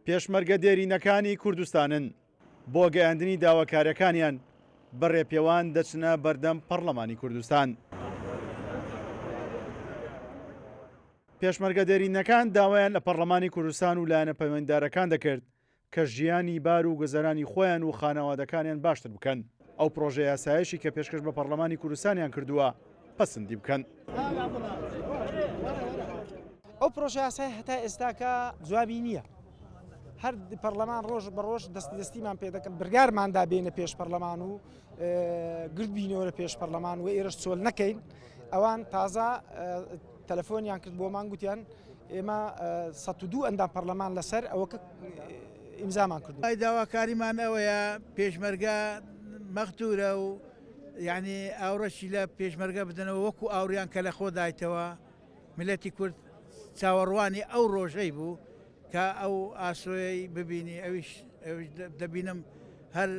پێشمەرگە دێرینەکانی کوردستانن بۆ گەیاندنی داواکاریەکانیان بەڕێپێوان دەچنە بەردەم پەرلەمانی کوردستان. پێشمەرگە دێرینەکان داوایان لە پەرلەمانی کوردستان و لایەنە پەیوەنددارەکان دەکرد کە ژیانی بار و گەزەرانی خۆیان و خانەوادەکانیان باشتر بکەن، ئەو پرۆژە یاسایەشی کە پێشکەش بە پەرلەمانی کوردستانیان کردووە پەسەندی بکەن. ئەو پرۆژە یاسای هەتا ئێستاکە جوابی نییە. هەر پەرلەمان ڕۆژ بە ڕۆژ دەستیمان پێ دەکەن بڕیارماندا بێنە پێش پەرلەمان و گرت بینەوە لە پێش پەرلەمان و ئێرەش چۆل نەکەین. ئەوان تازە تەلەفۆنیان کرد بۆمان گوتیان ئێمە 102 ئەندام پەرلەمان لەسەر ئەوەکە ئیمزامان کردو. داواکاریمان ئەوەیە پێشمەرگە مەختورە و یعنی ئاورەشی لە پێشمەرگە بدەنەوە وەکو ئاوریان کە لە خۆ دایتەوە. ملەتی کورد چاوەڕوانی ئەو ڕۆژەی بوو کە ئەو ئاسۆی ببینی ئەویش دەبینم هەر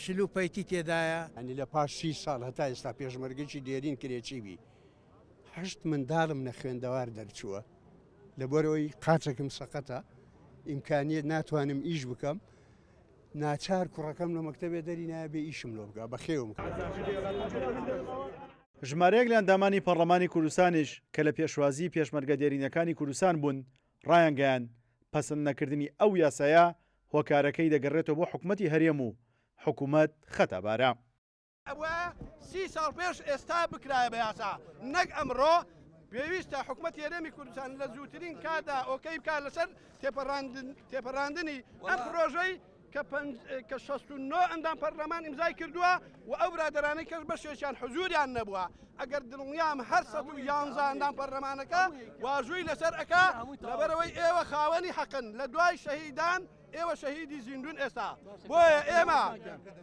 شلوپەیتی تێدایە. ئەنی لە پاش 6 ساڵ هەتا ئێستا پێشمەرگەی دێرین کرێچیبی 8 منداڵم نە خوێندەوار دەرچووە لەبەرەوەی قاچێکم سەقەتە ئیمکانیت ناتوانم ئیش بکەم ناچار کوڕەکەم لە مەکتەبێ دەری نابێ ئیشم لۆ بگا بەخێوم. ژمارەیەک لە ئەندامانی پەرلەمانی کوردستانیش کە لە پێشوازی پێشمەرگە دێرینەکانی کوردستان بوون ڕایانگەیان پەسەند نەکردنی ئەو یاسایە هۆکارەکەی دەگەڕێتەوە بۆ حکوومەتی هەرێم و حکوومەت خەتەبارە. ئەوە 30 ساڵ پێش ئێستا بکرایە بە یاسا نەک ئەمڕۆ پێویستە حکوومەتی هەرێمی کوردستان لە زووترین کادا ئۆکەی بکات لەسەر تێپەڕاندنی ئەم پرۆژەی کە 69 ئەندام پەرلەمان ئیمزای کردووە و ئەو برادرانەی کەس بەشێکیان حزوریان نەبووە. ئەگەر دڵنیام هەر 111 ئەندام پەرلەمانەکە واژووی لەسەر ئەکا لەبەرەوەی ئێوە خاوەنی حەقن لە دوای شەهیدان ئێوە شەهیدی زیندون ئێستا بۆیە ئێمە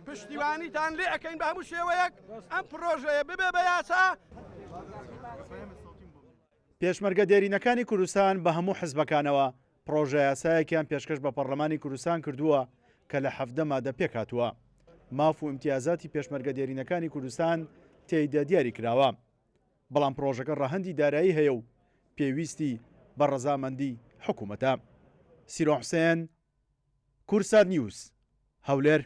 پشتیوانیتان لێ ئەەکەین بە هەموو شێوەیەک ئەم پرۆژەیە ببێ بە یاسا. پێشمەرگە دێرینەکانی کوردستان بە هەموو حزبەکانەوە پرۆژە یاسایەکیان پێشکەش بە پەرلەمانی کوردستان کردووە کە لە 17 مادە پێکهاتووە. ماف و ئیمتیازاتی پێشمەرگە دێرینەکانی کوردستان تێیدا دیاری کراوە، بەڵام پرۆژەکە ڕەهەندی دارایی هەیە و پێویستی بە ڕەزامەندی حکوومەتە. سیرۆ حوسێن، کورسات نیوز، هەولێر.